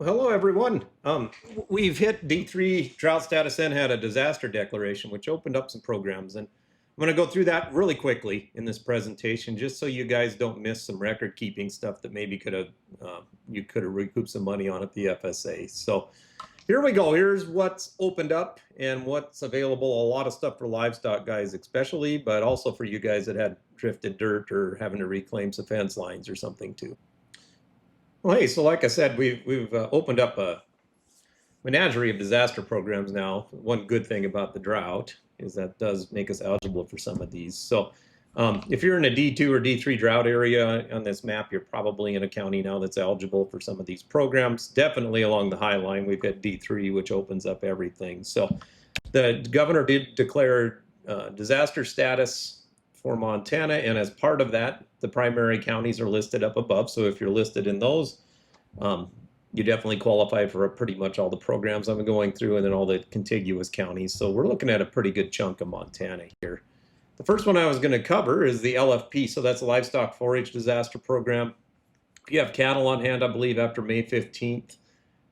Hello, everyone. We've hit D3 drought status and had a disaster declaration, which opened up some programs. And I'm going to go through that really quickly in this presentation, just so you guys don't miss some record keeping stuff that maybe you could have recouped some money on at the FSA. So here we go. Here's what's opened up and what's available. A lot of stuff for livestock guys, especially, but also for you guys that had drifted dirt or having to reclaim some fence lines or something too. Well, hey, so like I said, we've opened up a menagerie of disaster programs now. One good thing about the drought is that does make us eligible for some of these. So if you're in a D2 or D3 drought area on this map, you're probably in a county now that's eligible for some of these programs. Definitely along the High Line, we've got D3, which opens up everything. So the governor did declare disaster status for Montana, and as part of that, the primary counties are listed up above. So if you're listed in those, you definitely qualify for pretty much all the programs I'm going through, and then all the contiguous counties. So we're looking at a pretty good chunk of Montana here. The first one I was going to cover is the LFP. So that's a livestock forage disaster program. If you have cattle on hand, I believe after May 15th,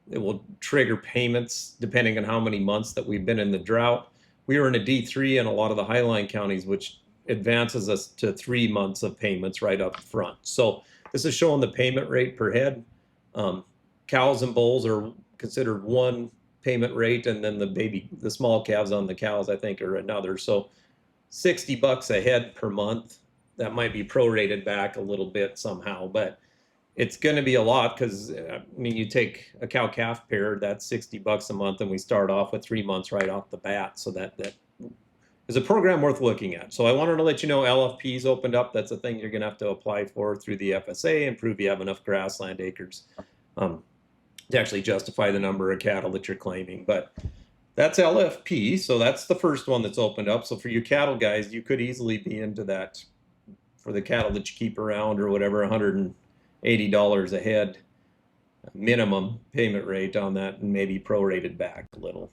it will trigger payments depending on how many months that we've been in the drought. We were in a D3 in a lot of the Highline counties, which advances us to 3 months of payments right up front. So this is showing the payment rate per head. Cows and bulls are considered one payment rate, and then the small calves on the cows, I think, are another. So $60 a head per month. That might be prorated back a little bit somehow, but it's going to be a lot because, I mean, you take a cow-calf pair, that's $60 a month, and we start off with 3 months right off the bat. So that is a program worth looking at. So I wanted to let you know LFP's opened up. That's a thing you're going to have to apply for through the FSA and prove you have enough grassland acres to actually justify the number of cattle that you're claiming. But that's LFP, so that's the first one that's opened up. So for you cattle guys, you could easily be into that for the cattle that you keep around or whatever, $180 a head minimum payment rate on that, and maybe prorated back a little.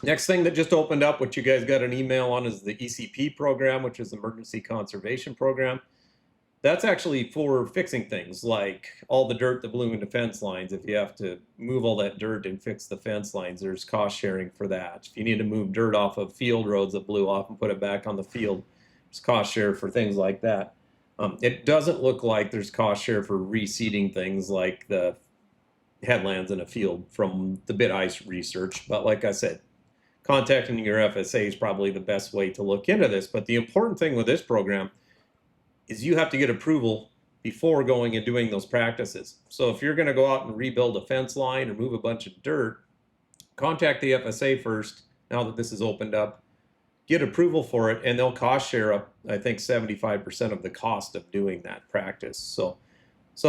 Next thing that just opened up, what you guys got an email on, is the ECP program, which is Emergency Conservation Program. That's actually for fixing things like all the dirt that blew into fence lines. If you have to move all that dirt and fix the fence lines, there's cost sharing for that. If you need to move dirt off of field roads that blew off and put it back on the field, there's cost share for things like that. It doesn't look like there's cost share for reseeding things like the headlands in a field from the bit ice research. But like I said, contacting your FSA is probably the best way to look into this. But the important thing with this program is you have to get approval before going and doing those practices. So if you're going to go out and rebuild a fence line or move a bunch of dirt, contact the FSA first, now that this is opened up, get approval for it, and they'll cost share up, I think, 75% of the cost of doing that practice. So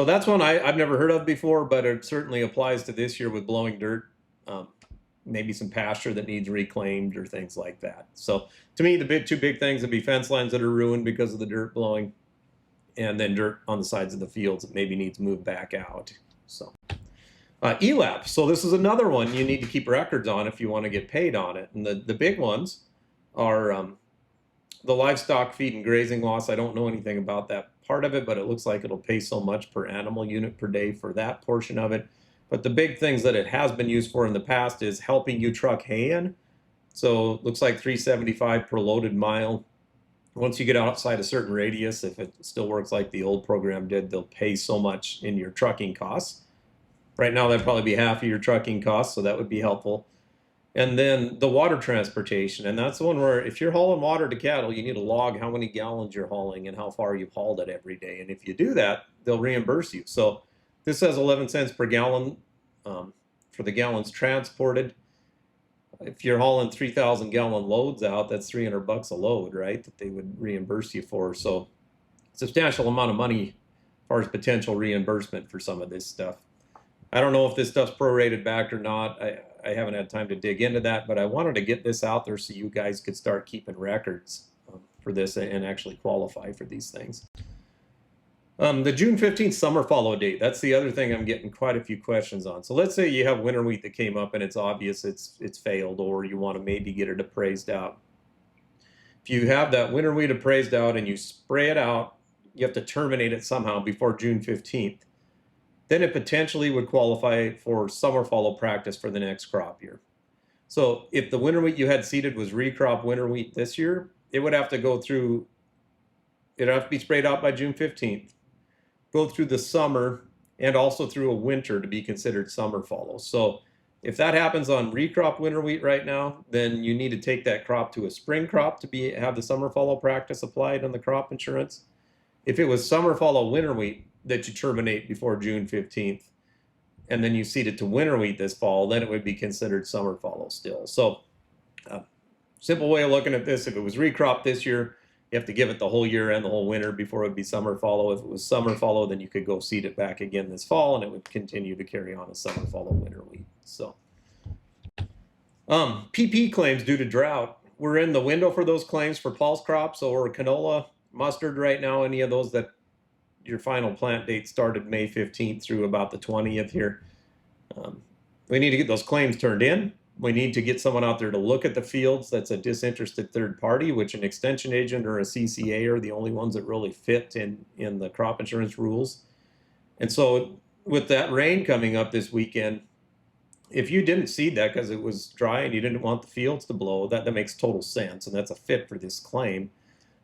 that's one I've never heard of before, but it certainly applies to this year with blowing dirt. Maybe some pasture that needs reclaimed or things like that. So to me, the two big things would be fence lines that are ruined because of the dirt blowing, and then dirt on the sides of the fields that maybe needs moved back out. So ELAP. So this is another one you need to keep records on if you want to get paid on it. And the big ones are the livestock feed and grazing loss. I don't know anything about that part of it, but it looks like it'll pay so much per animal unit per day for that portion of it. But the big things that it has been used for in the past is helping you truck hay in. So it looks like $3.75 per loaded mile. Once you get outside a certain radius, if it still works like the old program did, they'll pay so much in your trucking costs. Right now, that'd probably be half of your trucking costs, so that would be helpful. And then the water transportation, and that's the one where if you're hauling water to cattle, you need to log how many gallons you're hauling and how far you've hauled it every day. And if you do that, they'll reimburse you. So this says 11 cents per gallon for the gallons transported. If you're hauling 3,000 gallon loads out, that's $300 a load, right? That they would reimburse you for. So substantial amount of money as far as potential reimbursement for some of this stuff. I don't know if this stuff's prorated back or not. I haven't had time to dig into that, but I wanted to get this out there so you guys could start keeping records for this and actually qualify for these things. The June 15th summer follow date, that's the other thing I'm getting quite a few questions on. So let's say you have winter wheat that came up and it's obvious it's failed, or you want to maybe get it appraised out. If you have that winter wheat appraised out and you spray it out, you have to terminate it somehow before June 15th. then it potentially would qualify for summer fallow practice for the next crop year. So if the winter wheat you had seeded was recrop winter wheat this year, it would have to go through, it'd have to be sprayed out by June 15th, go through the summer and also through a winter to be considered summer fallow. So if that happens on recrop winter wheat right now, then you need to take that crop to a spring crop to have the summer fallow practice applied on the crop insurance. If it was summer fallow winter wheat that you terminate before June 15th, and then you seed it to winter wheat this fall, then it would be considered summer fallow still. So simple way of looking at this, if it was recrop this year, you have to give it the whole year and the whole winter before it would be summer fallow. If it was summer fallow, then you could go seed it back again this fall, and it would continue to carry on as summer fallow winter wheat. So PP claims due to drought. We're in the window for those claims for pulse crops or canola, mustard right now, any of those that your final plant date started May 15th through about the 20th here. We need to get those claims turned in. We need to get someone out there to look at the fields that's a disinterested third party, which an extension agent or a CCA are the only ones that really fit in the crop insurance rules. And so with that rain coming up this weekend, if you didn't seed that because it was dry and you didn't want the fields to blow, that makes total sense, and that's a fit for this claim.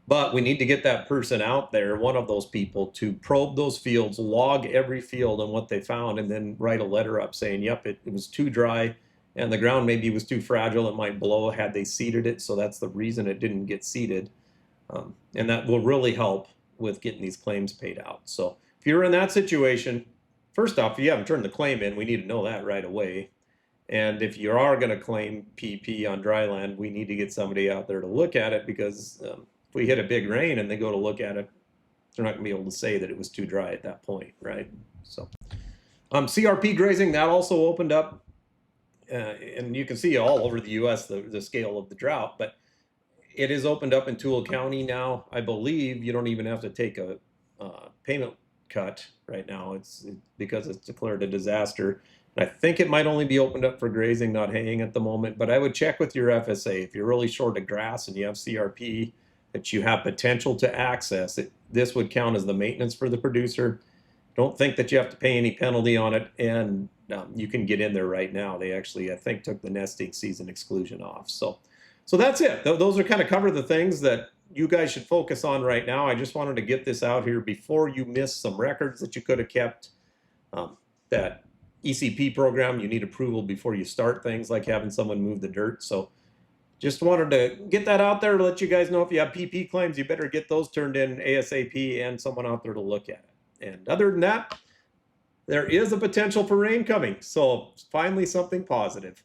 But we need to get that person out there, one of those people, to probe those fields, log every field and what they found, and then write a letter up saying, yep, it was too dry and the ground maybe was too fragile, it might blow had they seeded it, so that's the reason it didn't get seeded. And that will really help with getting these claims paid out. So if you're in that situation, first off, if you haven't turned the claim in, we need to know that right away. And if you are going to claim PP on dry land, we need to get somebody out there to look at it, because if we hit a big rain and they go to look at it, they're not going to be able to say that it was too dry at that point, right? So CRP grazing, that also opened up. And you can see all over the U.S. the scale of the drought, but it is opened up in Toole County now. I believe you don't even have to take a payment cut right now. Because it's declared a disaster. And I think it might only be opened up for grazing, not haying at the moment. But I would check with your FSA if you're really short of grass and you have CRP that you have potential to access it. This would count as the maintenance for the producer. Don't think that you have to pay any penalty on it, and you can get in there right now. They actually, I think, took the nesting season exclusion off. So that's it. Those are kind of cover the things that you guys should focus on right now. I just wanted to get this out here before you miss some records that you could have kept. That ECP program, you need approval before you start things like having someone move the dirt. So just wanted to get that out there to let you guys know if you have PP claims, you better get those turned in ASAP and someone out there to look at it. And other than that, there is a potential for rain coming. So finally something positive.